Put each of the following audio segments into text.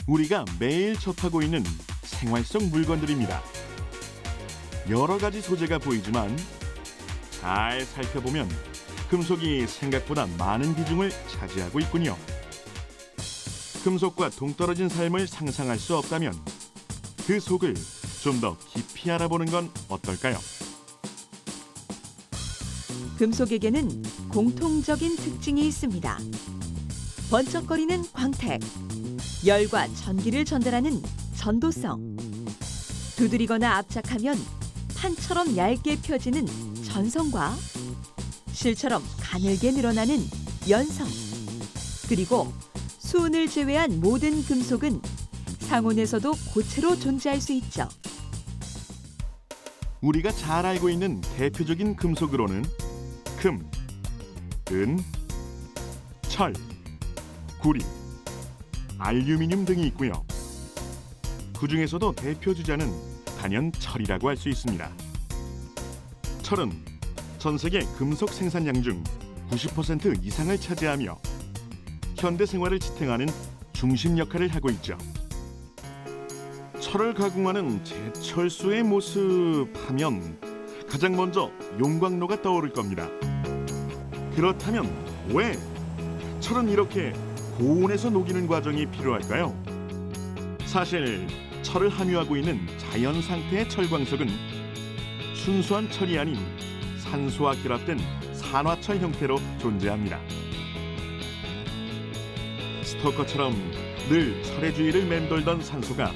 우리가 매일 접하고 있는 생활 속 물건들입니다. 여러 가지 소재가 보이지만 잘 살펴보면 금속이 생각보다 많은 비중을 차지하고 있군요. 금속과 동떨어진 삶을 상상할 수 없다면 그 속을 좀 더 깊이 알아보는 건 어떨까요? 금속에게는 공통적인 특징이 있습니다. 번쩍거리는 광택, 열과 전기를 전달하는 전도성, 두드리거나 압착하면 판처럼 얇게 펴지는 전성과 실처럼 가늘게 늘어나는 연성, 그리고 수은을 제외한 모든 금속은 상온에서도 고체로 존재할 수 있죠. 우리가 잘 알고 있는 대표적인 금속으로는 금, 은, 철, 구리, 알루미늄 등이 있고요. 그중에서도 대표 주자는 단연 철이라고 할 수 있습니다. 철은 전 세계 금속 생산량 중 90% 이상을 차지하며 현대 생활을 지탱하는 중심 역할을 하고 있죠. 철을 가공하는 제철소의 모습 하면 가장 먼저 용광로가 떠오를 겁니다. 그렇다면 왜 철은 이렇게 고온에서 녹이는 과정이 필요할까요? 사실 철을 함유하고 있는 자연 상태의 철광석은 순수한 철이 아닌 산소와 결합된 산화철 형태로 존재합니다. 스토커처럼 늘 철의 주위를 맴돌던 산소가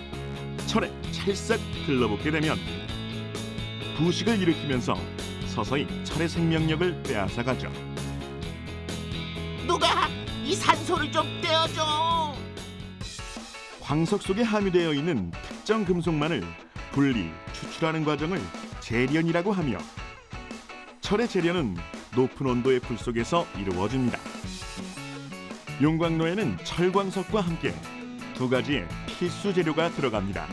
철에 찰싹 들러붙게 되면 부식을 일으키면서 서서히 철의 생명력을 빼앗아가죠. 누가 이 산소를 좀 떼어줘. 광석 속에 함유되어 있는 특정 금속만을 분리, 추출하는 과정을 재련이라고 하며 철의 재련은 높은 온도의 불 속에서 이루어집니다. 용광로에는 철광석과 함께 두 가지의 필수 재료가 들어갑니다.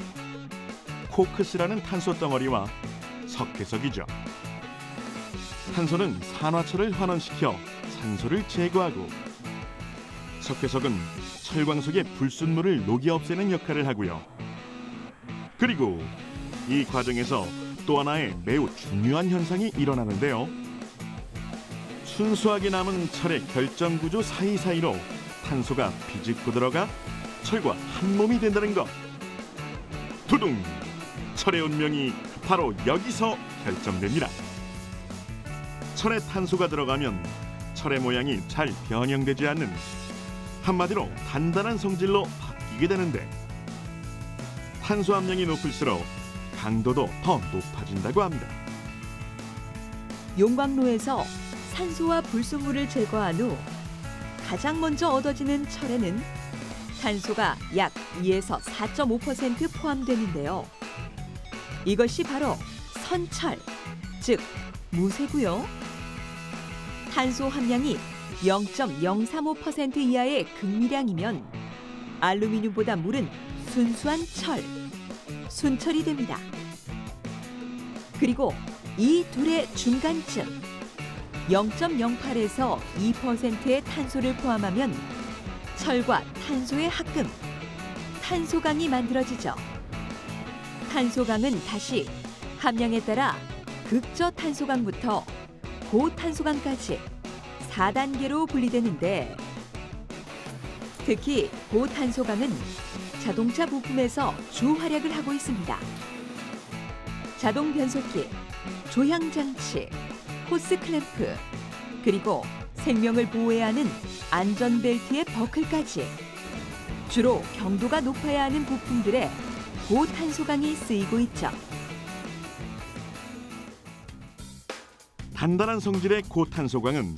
코크스라는 탄소 덩어리와 석회석이죠. 탄소는 산화철을 환원시켜 산소를 제거하고 석회석은 철광석의 불순물을 녹이 없애는 역할을 하고요. 그리고 이 과정에서 또 하나의 매우 중요한 현상이 일어나는데요. 순수하게 남은 철의 결정구조 사이사이로 탄소가 비집고 들어가 철과 한 몸이 된다는 것. 두둥! 철의 운명이 바로 여기서 결정됩니다. 철에 탄소가 들어가면 철의 모양이 잘 변형되지 않는, 한마디로 단단한 성질로 바뀌게 되는데 탄소 함량이 높을수록 강도도 더 높아진다고 합니다. 용광로에서 산소와 불순물을 제거한 후 가장 먼저 얻어지는 철에는 탄소가 약 2에서 4.5% 포함되는데요. 이것이 바로 선철, 즉 무쇠고요. 탄소 함량이 0.035% 이하의 극미량이면 알루미늄보다 무른 순수한 철, 순철이 됩니다. 그리고 이 둘의 중간쯤 0.08에서 2%의 탄소를 포함하면 철과 탄소의 합금, 탄소강이 만들어지죠. 탄소강은 다시 함량에 따라 극저탄소강부터 고탄소강까지 4단계로 분리되는데, 특히 고탄소강은 자동차 부품에서 주 활약을 하고 있습니다. 자동 변속기, 조향장치, 호스 클램프, 그리고 생명을 보호해야 하는 안전벨트의 버클까지 주로 경도가 높아야 하는 부품들에 고탄소강이 쓰이고 있죠. 단단한 성질의 고탄소강은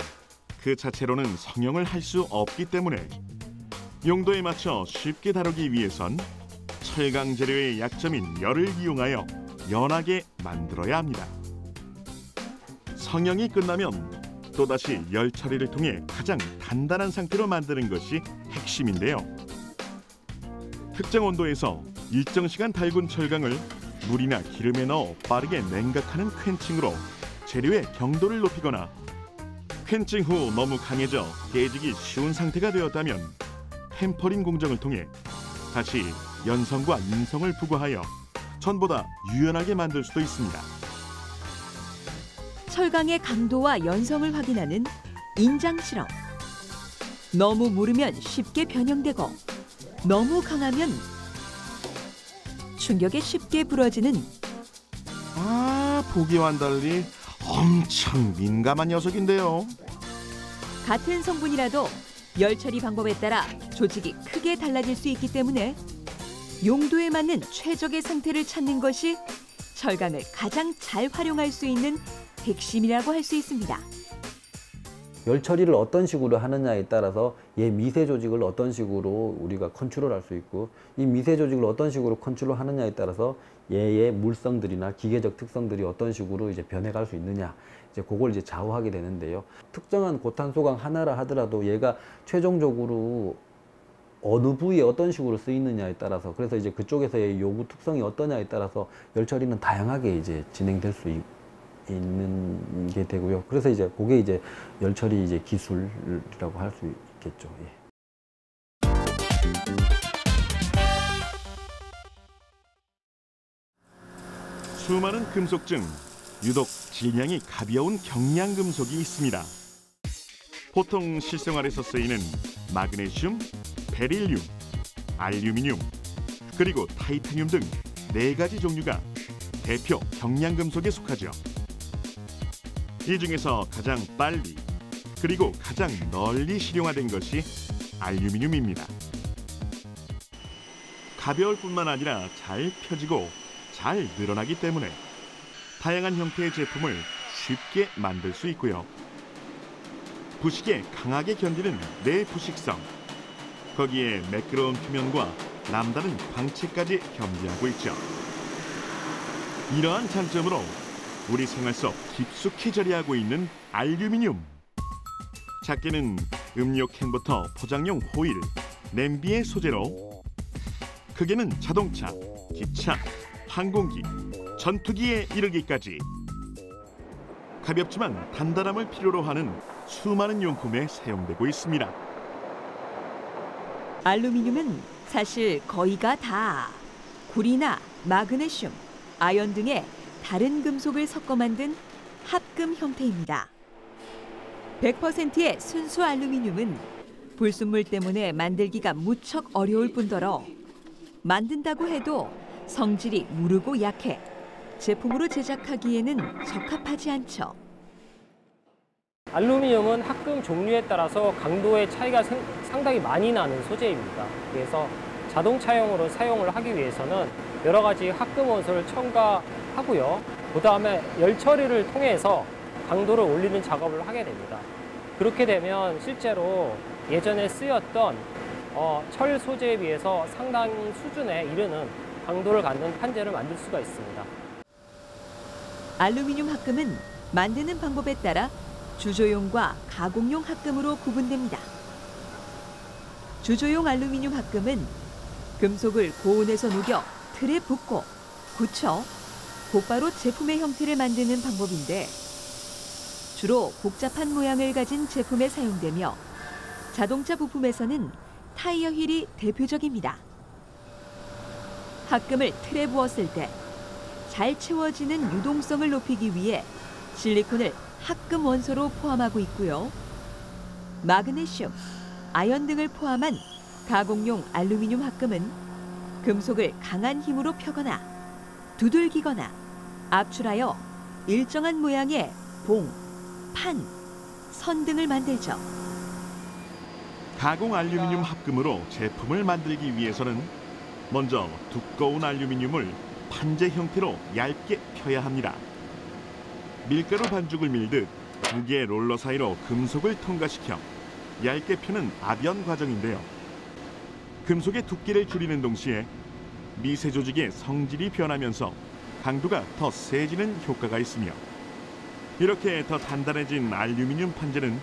그 자체로는 성형을 할 수 없기 때문에 용도에 맞춰 쉽게 다루기 위해선 철강 재료의 약점인 열을 이용하여 연하게 만들어야 합니다. 성형이 끝나면 또다시 열 처리를 통해 가장 단단한 상태로 만드는 것이 핵심인데요. 특정 온도에서 일정 시간 달군 철강을 물이나 기름에 넣어 빠르게 냉각하는 퀸칭으로 재료의 경도를 높이거나, 퀸칭 후 너무 강해져 깨지기 쉬운 상태가 되었다면 템퍼링 공정을 통해 다시 연성과 인성을 부과하여 전보다 유연하게 만들 수도 있습니다. 철강의 강도와 연성을 확인하는 인장 실험. 너무 무르면 쉽게 변형되고 너무 강하면 충격에 쉽게 부러지는 보기와는 달리 엄청 민감한 녀석인데요. 같은 성분이라도 열 처리 방법에 따라 조직이 크게 달라질 수 있기 때문에 용도에 맞는 최적의 상태를 찾는 것이 철강을 가장 잘 활용할 수 있는 핵심이라고 할 수 있습니다. 열 처리를 어떤 식으로 하느냐에 따라서 얘 미세 조직을 어떤 식으로 우리가 컨트롤할 수 있고, 이 미세 조직을 어떤 식으로 컨트롤하느냐에 따라서 얘의 물성들이나 기계적 특성들이 어떤 식으로 이제 변해갈 수 있느냐, 이제 그걸 이제 좌우하게 되는데요. 특정한 고탄소강 하나라 하더라도 얘가 최종적으로 어느 부위에 어떤 식으로 쓰이느냐에 따라서, 그래서 이제 그쪽에서의 요구 특성이 어떠냐에 따라서 열 처리는 다양하게 이제 진행될 수 있는 게 되고요. 그래서 이제 그게 이제 열 처리 이제 기술이라고 할 수 있겠죠. 예. 수많은 금속 중 유독 질량이 가벼운 경량금속이 있습니다. 보통 실생활에서 쓰이는 마그네슘, 베릴륨, 알루미늄, 그리고 타이타늄 등 4가지 종류가 대표 경량금속에 속하죠. 이 중에서 가장 빨리 그리고 가장 널리 실용화된 것이 알루미늄입니다. 가벼울 뿐만 아니라 잘 펴지고 잘 늘어나기 때문에 다양한 형태의 제품을 쉽게 만들 수 있고요. 부식에 강하게 견디는 내부식성, 거기에 매끄러운 표면과 남다른 광채까지 겸비하고 있죠. 이러한 장점으로 우리 생활 속 깊숙이 자리하고 있는 알루미늄. 작게는 음료 캔부터 포장용 호일, 냄비의 소재로, 크게는 자동차, 기차, 항공기, 전투기에 이르기까지 가볍지만 단단함을 필요로 하는 수많은 용품에 사용되고 있습니다. 알루미늄은 사실 거의가 다 구리나 마그네슘, 아연 등의 다른 금속을 섞어 만든 합금 형태입니다. 100%의 순수 알루미늄은 불순물 때문에 만들기가 무척 어려울 뿐더러 만든다고 해도 성질이 무르고 약해 제품으로 제작하기에는 적합하지 않죠. 알루미늄은 합금 종류에 따라서 강도의 차이가 상당히 많이 나는 소재입니다. 그래서 자동차용으로 사용을 하기 위해서는 여러 가지 합금 원소를 첨가하고요. 그다음에 열 처리를 통해서 강도를 올리는 작업을 하게 됩니다. 그렇게 되면 실제로 예전에 쓰였던 철 소재에 비해서 상당 수준에 이르는 강도를 갖는 판재를 만들 수가 있습니다. 알루미늄 합금은 만드는 방법에 따라 주조용과 가공용 합금으로 구분됩니다. 주조용 알루미늄 합금은 금속을 고온에서 녹여 틀에 붓고 굳혀 곧바로 제품의 형태를 만드는 방법인데, 주로 복잡한 모양을 가진 제품에 사용되며 자동차 부품에서는 타이어 휠이 대표적입니다. 합금을 틀에 부었을 때 잘 채워지는 유동성을 높이기 위해 실리콘을 합금 원소로 포함하고 있고요. 마그네슘, 아연 등을 포함한 가공용 알루미늄 합금은 금속을 강한 힘으로 펴거나 두들기거나 압출하여 일정한 모양의 봉, 판, 선 등을 만들죠. 가공 알루미늄 합금으로 제품을 만들기 위해서는 먼저 두꺼운 알루미늄을 판재 형태로 얇게 펴야 합니다. 밀가루 반죽을 밀듯 두 개의 롤러 사이로 금속을 통과시켜 얇게 펴는 압연 과정인데요. 금속의 두께를 줄이는 동시에 미세 조직의 성질이 변하면서 강도가 더 세지는 효과가 있으며, 이렇게 더 단단해진 알루미늄 판재는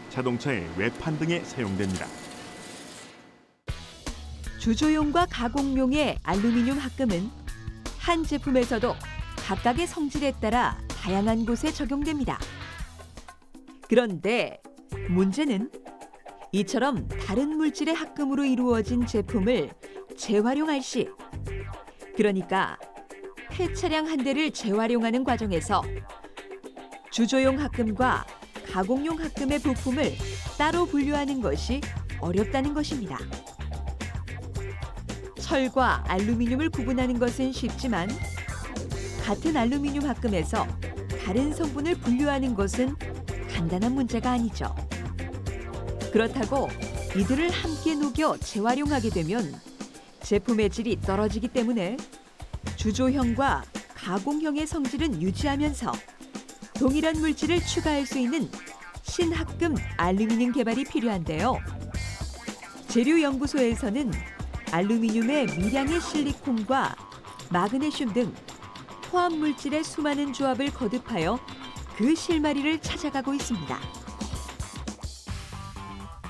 자동차의 외판 등에 사용됩니다. 주조용과 가공용의 알루미늄 합금은 한 제품에서도 각각의 성질에 따라 다양한 곳에 적용됩니다. 그런데 문제는 이처럼 다른 물질의 합금으로 이루어진 제품을 재활용할 시, 그러니까 폐차량 한 대를 재활용하는 과정에서 주조용 합금과 가공용 합금의 부품을 따로 분류하는 것이 어렵다는 것입니다. 철과 알루미늄을 구분하는 것은 쉽지만 같은 알루미늄 합금에서 다른 성분을 분류하는 것은 간단한 문제가 아니죠. 그렇다고 이들을 함께 녹여 재활용하게 되면 제품의 질이 떨어지기 때문에 주조형과 가공형의 성질은 유지하면서 동일한 물질을 추가할 수 있는 신합금 알루미늄 개발이 필요한데요. 재료연구소에서는 알루미늄의 미량의 실리콘과 마그네슘 등 포함 물질의 수많은 조합을 거듭하여 그 실마리를 찾아가고 있습니다.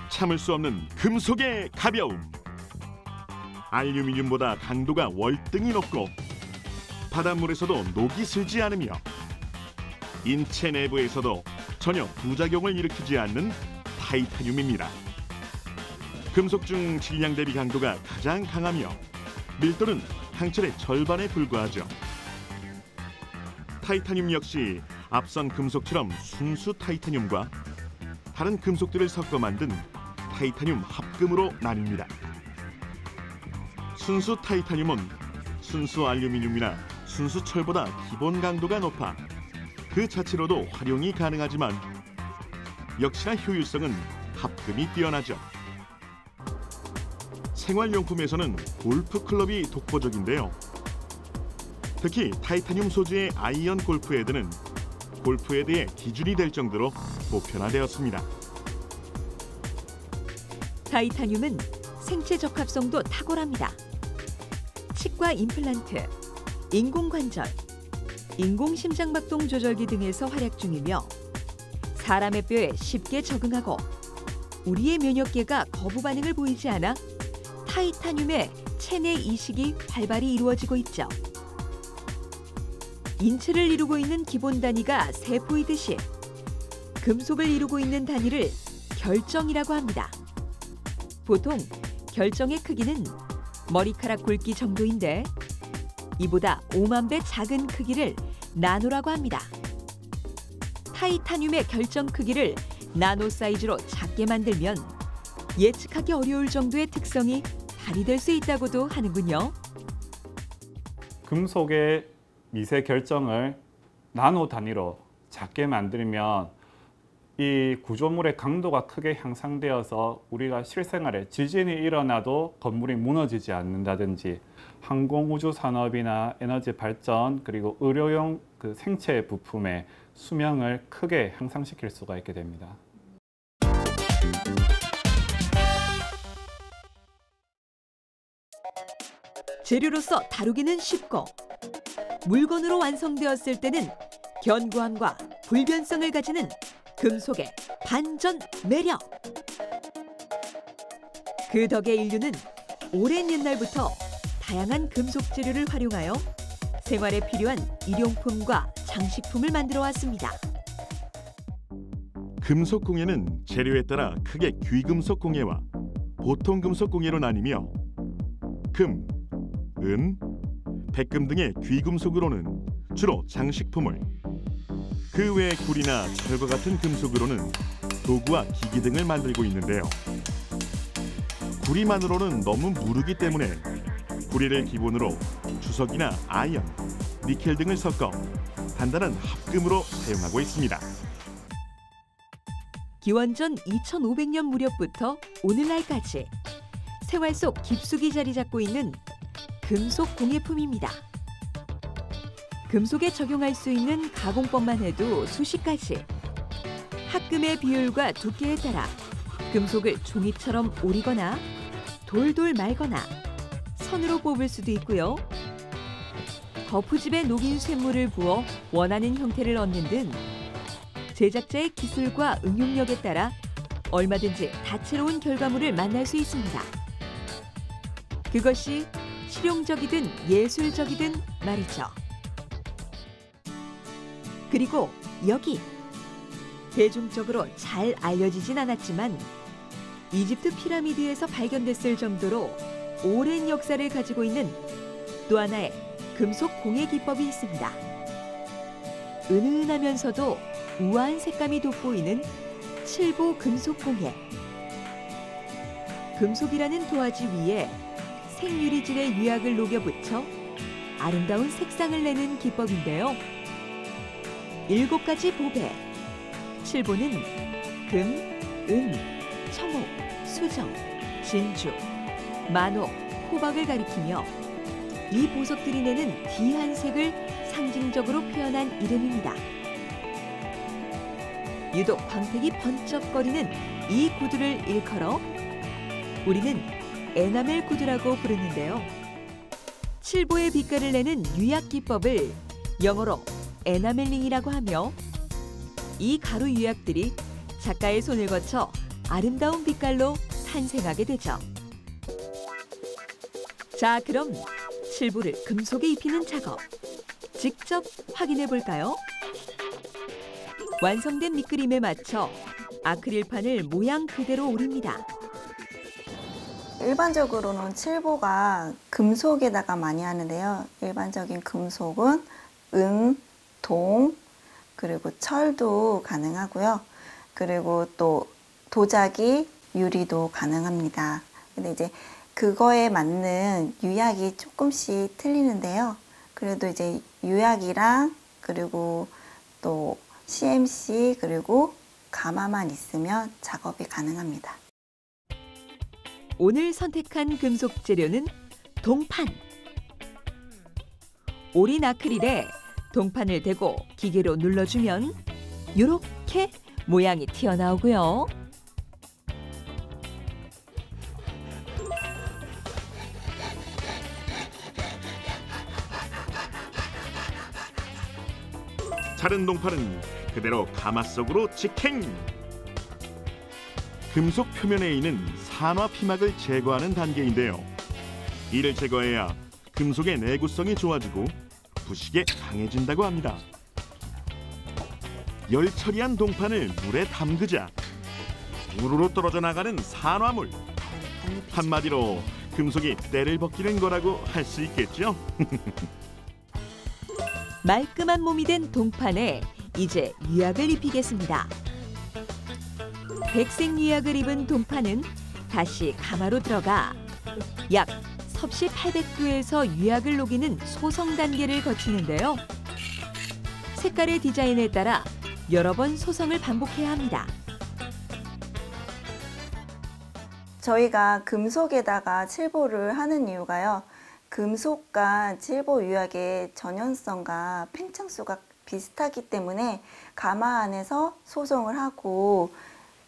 참을 수 없는 금속의 가벼움. 알루미늄보다 강도가 월등히 높고 바닷물에서도 녹이 슬지 않으며 인체 내부에서도 전혀 부작용을 일으키지 않는 타이타늄입니다. 금속 중 질량 대비 강도가 가장 강하며 밀도는 항철의 절반에 불과하죠. 타이타늄 역시 앞선 금속처럼 순수 타이타늄과 다른 금속들을 섞어 만든 타이타늄 합금으로 나뉩니다. 순수 타이타늄은 순수 알루미늄이나 순수 철보다 기본 강도가 높아 그 자체로도 활용이 가능하지만 역시나 효율성은 합금이 뛰어나죠. 생활용품에서는 골프 클럽이 독보적인데요. 특히 타이타늄 소재의 아이언 골프 헤드는 골프 헤드의 기준이 될 정도로 보편화되었습니다. 타이타늄은 생체 적합성도 탁월합니다. 치과 임플란트, 인공관절, 인공심장박동 조절기 등에서 활약 중이며 사람의 뼈에 쉽게 적응하고 우리의 면역계가 거부 반응을 보이지 않아 타이타늄의 체내 이식이 활발히 이루어지고 있죠. 인체를 이루고 있는 기본 단위가 세포이듯이 금속을 이루고 있는 단위를 결정이라고 합니다. 보통 결정의 크기는 머리카락 굵기 정도인데 이보다 5만 배 작은 크기를 나노라고 합니다. 타이타늄의 결정 크기를 나노 사이즈로 작게 만들면 예측하기 어려울 정도의 특성이 발휘될 수 있다고도 하는군요. 금속의 미세 결정을 나노 단위로 작게 만들면 이 구조물의 강도가 크게 향상되어서 우리가 실생활에 지진이 일어나도 건물이 무너지지 않는다든지 항공우주 산업이나 에너지 발전 그리고 의료용 그 생체 부품의 수명을 크게 향상시킬 수가 있게 됩니다. 재료로서 다루기는 쉽고 물건으로 완성되었을 때는 견고함과 불변성을 가지는 금속의 반전 매력. 그 덕에 인류는 오랜 옛날부터 다양한 금속 재료를 활용하여 생활에 필요한 일용품과 장식품을 만들어 왔습니다. 금속 공예는 재료에 따라 크게 귀금속 공예와 보통 금속 공예로 나뉘며 금, 은, 백금 등의 귀금속으로는 주로 장식품을, 그 외 구리나 철과 같은 금속으로는 도구와 기기 등을 만들고 있는데요. 구리만으로는 너무 무르기 때문에 구리를 기본으로 주석이나 아연, 니켈 등을 섞어 단단한 합금으로 사용하고 있습니다. 기원전 2500년 무렵부터 오늘날까지 생활 속 깊숙이 자리 잡고 있는 금속 공예품입니다. 금속에 적용할 수 있는 가공법만 해도 수십 가지. 합금의 비율과 두께에 따라 금속을 종이처럼 오리거나 돌돌 말거나 선으로 뽑을 수도 있고요. 거푸집에 녹인 쇳물을 부어 원하는 형태를 얻는 등 제작자의 기술과 응용력에 따라 얼마든지 다채로운 결과물을 만날 수 있습니다. 그것이 실용적이든 예술적이든 말이죠. 그리고 여기 대중적으로 잘 알려지진 않았지만 이집트 피라미드에서 발견됐을 정도로 오랜 역사를 가지고 있는 또 하나의 금속 공예 기법이 있습니다. 은은하면서도 우아한 색감이 돋보이는 칠보 금속 공예. 금속이라는 도화지 위에 생유리질의 유약을 녹여 붙여 아름다운 색상을 내는 기법인데요. 7가지 보배. 칠보는 금, 은, 청옥, 수정, 진주, 만옥, 호박을 가리키며 이 보석들이 내는 귀한 색을 상징적으로 표현한 이름입니다. 유독 광택이 번쩍거리는 이 구두를 일컬어 우리는 에나멜 구두라고 부르는데요. 칠보의 빛깔을 내는 유약 기법을 영어로 에나멜링이라고 하며 이 가루 유약들이 작가의 손을 거쳐 아름다운 빛깔로 탄생하게 되죠. 자, 그럼 칠보를 금속에 입히는 작업 직접 확인해 볼까요? 완성된 밑그림에 맞춰 아크릴판을 모양 그대로 오립니다. 일반적으로는 칠보가 금속에다가 많이 하는데요. 일반적인 금속은 은, 동, 그리고 철도 가능하고요. 그리고 또 도자기, 유리도 가능합니다. 근데 이제 그거에 맞는 유약이 조금씩 틀리는데요. 그래도 이제 유약이랑 그리고 또 CMC 그리고 가마만 있으면 작업이 가능합니다. 오늘 선택한 금속 재료는 동판. 올인 아크릴에 동판을 대고 기계로 눌러주면 이렇게 모양이 튀어나오고요. 자른 동판은 그대로 가마 속으로 직행. 금속 표면에 있는 산화 피막을 제거하는 단계인데요. 이를 제거해야 금속의 내구성이 좋아지고 부식에 강해진다고 합니다. 열 처리한 동판을 물에 담그자 우르르 떨어져 나가는 산화물. 한마디로 금속이 때를 벗기는 거라고 할 수 있겠죠. 말끔한 몸이 된 동판에 이제 유약을 입히겠습니다. 백색 유약을 입은 동판은 다시 가마로 들어가 약 섭씨 800도에서 유약을 녹이는 소성 단계를 거치는데요. 색깔의 디자인에 따라 여러 번 소성을 반복해야 합니다. 저희가 금속에다가 칠보를 하는 이유가요. 금속과 칠보 유약의 전연성과 팽창수가 비슷하기 때문에 가마 안에서 소송을 하고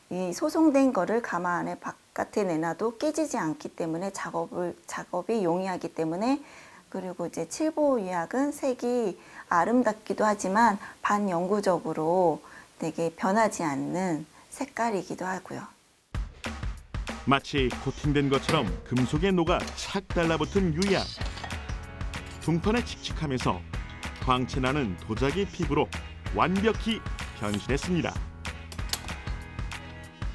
이 소송된 거를 가마 안에 바깥에 내놔도 깨지지 않기 때문에 작업이 용이하기 때문에, 그리고 이제 칠보 유약은 색이 아름답기도 하지만 반영구적으로 되게 변하지 않는 색깔이기도 하고요. 마치 코팅된 것처럼 금속에 녹아 착 달라붙은 유약. 동판에 칙칙하면서 광채나는 도자기 피부로 완벽히 변신했습니다.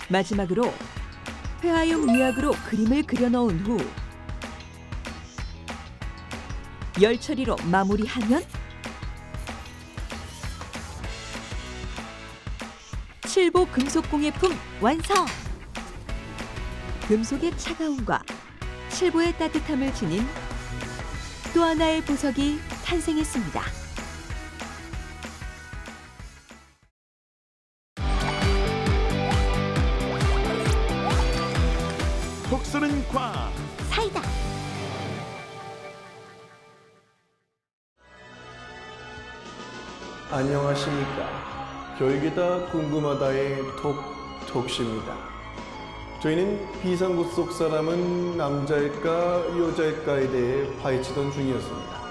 마지막으로 회화용 유약으로 그림을 그려넣은 후 열 처리로 마무리하면 칠보 금속 공예품 완성! 금속의 차가움과 칠보의 따뜻함을 지닌 또 하나의 보석이 탄생했습니다. 속 쏘는 과학. 사이다. 안녕하십니까. 별게다 궁금하다의 톡톡씨입니다. 저희는 비상구 속 사람은 남자일까 여자일까에 대해 파헤치던 중이었습니다.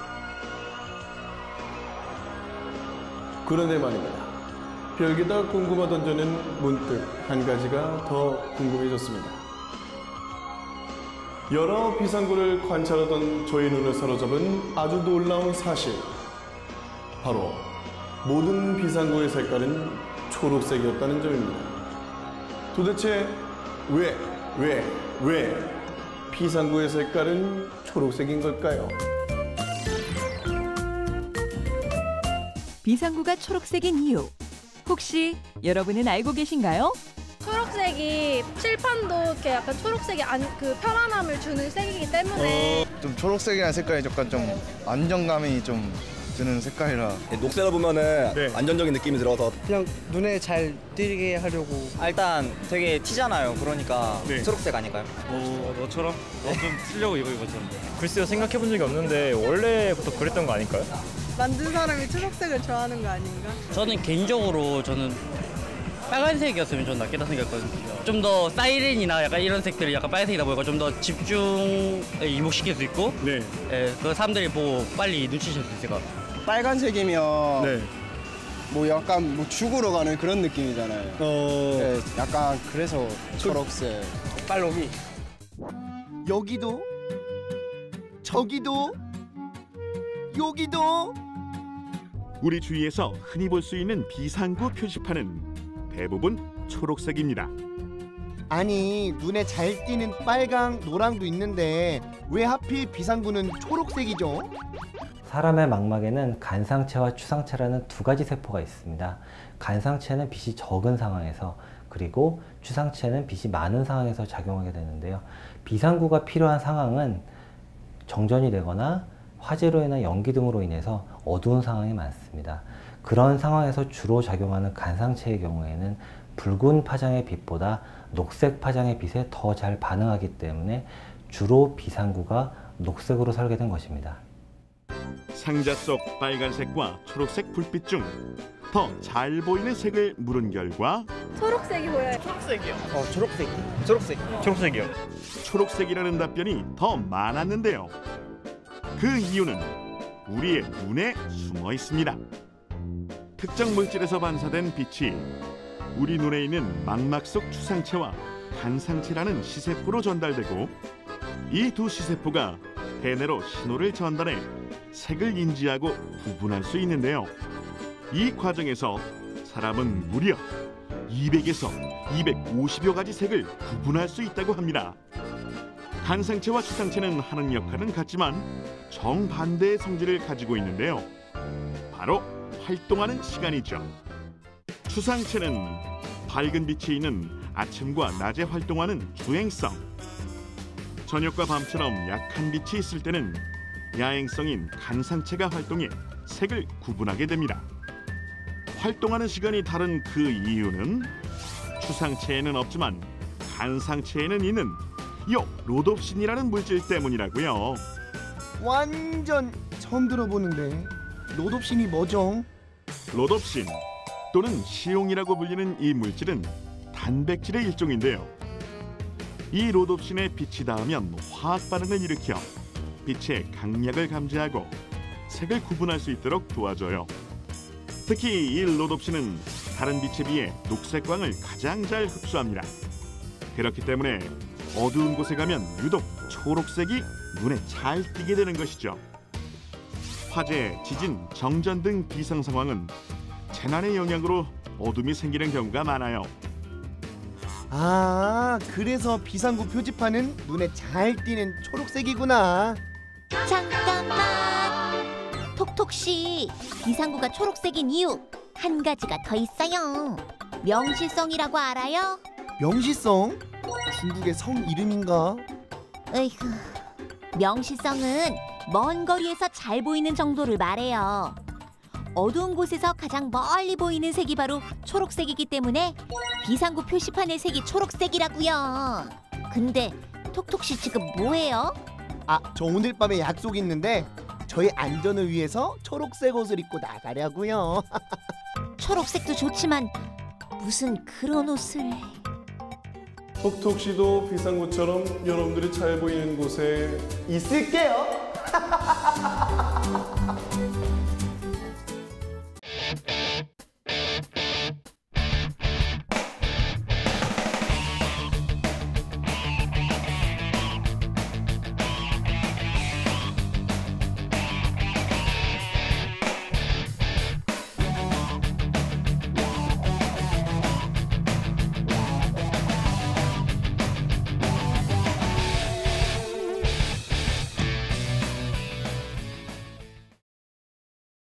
그런데 말입니다. 별게다 궁금하던 저는 문득 한 가지가 더 궁금해졌습니다. 여러 비상구를 관찰하던 저의 눈을 사로잡은 아주 놀라운 사실. 바로 모든 비상구의 색깔은 초록색이었다는 점입니다. 도대체 왜 비상구의 색깔은 초록색인 걸까요? 비상구가 초록색인 이유 혹시 여러분은 알고 계신가요? 초록색이 칠판도 이렇게 약간 초록색이 그 편안함을 주는 색이기 때문에 좀 초록색이라는 색깔이 약간 좀 안정감이 좀 드는 색깔이라. 녹색을 보면은 안전적인 느낌이 들어서 그냥 눈에 잘 띄게 하려고. 일단 되게 튀잖아요. 그러니까 초록색 아닐까요? 너처럼? 좀 쓰려고 이거 입었었는데. 글쎄요, 생각해본 적이 없는데 원래부터 그랬던 거 아닐까요? 만든 사람이 초록색을 좋아하는 거 아닌가? 저는 개인적으로 빨간색이었으면 좀 낫겠다 생각했거든요. 좀 더 사이렌이나 약간 이런 색들이 약간 빨간색이다 보니까 좀 더 집중에 이목시킬 수 있고 그 사람들이 보고 빨리 눈치챌 수 있을 것 같아요. 빨간색이면 뭐 약간 뭐 죽으러 가는 그런 느낌이잖아요. 약간 그래서 초록색. 빨로미. 여기도 저기도 여기도 우리 주위에서 흔히 볼 수 있는 비상구 표지판은 대부분 초록색입니다. 아니 눈에 잘 띄는 빨강, 노랑도 있는데 왜 하필 비상구는 초록색이죠? 사람의 망막에는 간상체와 추상체라는 두 가지 세포가 있습니다. 간상체는 빛이 적은 상황에서 그리고 추상체는 빛이 많은 상황에서 작용하게 되는데요. 비상구가 필요한 상황은 정전이 되거나 화재로 인한 연기 등으로 인해서 어두운 상황이 많습니다. 그런 상황에서 주로 작용하는 간상체의 경우에는 붉은 파장의 빛보다 녹색 파장의 빛에 더 잘 반응하기 때문에 주로 비상구가 녹색으로 설계된 것입니다. 상자 속 빨간색과 초록색 불빛 중 더 잘 보이는 색을 물은 결과 초록색이 보여요. 초록색이요. 초록색이요. 초록색이라는 답변이 더 많았는데요. 그 이유는 우리의 눈에 숨어 있습니다. 특정 물질에서 반사된 빛이 우리 눈에 있는 망막 속 추상체와 간상체라는 시세포로 전달되고 이 두 시세포가 대뇌로 신호를 전달해 색을 인지하고 구분할 수 있는데요. 이 과정에서 사람은 무려 200에서 250여 가지 색을 구분할 수 있다고 합니다. 간상체와 추상체는 하는 역할은 같지만 정반대의 성질을 가지고 있는데요. 바로 활동하는 시간이죠. 추상체는 밝은 빛이 있는 아침과 낮에 활동하는 주행성, 저녁과 밤처럼 약한 빛이 있을 때는 야행성인 간상체가 활동해 색을 구분하게 됩니다. 활동하는 시간이 다른 그 이유는 추상체에는 없지만 간상체에는 있는 요 로놉신이라는 물질 때문이라고요. 완전 처음 들어보는데 로놉신이 뭐죠? 로놉신 또는 시용이라고 불리는 이 물질은 단백질의 일종인데요. 이 로놉신에 빛이 닿으면 화학 반응을 일으켜 빛의 강약을 감지하고 색을 구분할 수 있도록 도와줘요. 특히 이 로놉신은 다른 빛에 비해 녹색광을 가장 잘 흡수합니다. 그렇기 때문에 어두운 곳에 가면 유독 초록색이 눈에 잘 띄게 되는 것이죠. 화재, 지진, 정전 등 비상 상황은 재난의 영향으로 어둠이 생기는 경우가 많아요. 아, 그래서 비상구 표지판은 눈에 잘 띄는 초록색이구나. 잠깐만. 톡톡씨, 비상구가 초록색인 이유 한 가지가 더 있어요. 명시성이라고 알아요? 명시성? 중국의 성 이름인가? 으이구, 명시성은 먼 거리에서 잘 보이는 정도를 말해요. 어두운 곳에서 가장 멀리 보이는 색이 바로 초록색이기 때문에 비상구 표시판의 색이 초록색이라고요. 근데 톡톡씨 지금 뭐해요? 아, 저 오늘 밤에 약속이 있는데 저의 안전을 위해서 초록색 옷을 입고 나가려고요. 초록색도 좋지만 무슨 그런 옷을... 톡톡씨도 비상구처럼 여러분들이 잘 보이는 곳에 있을게요.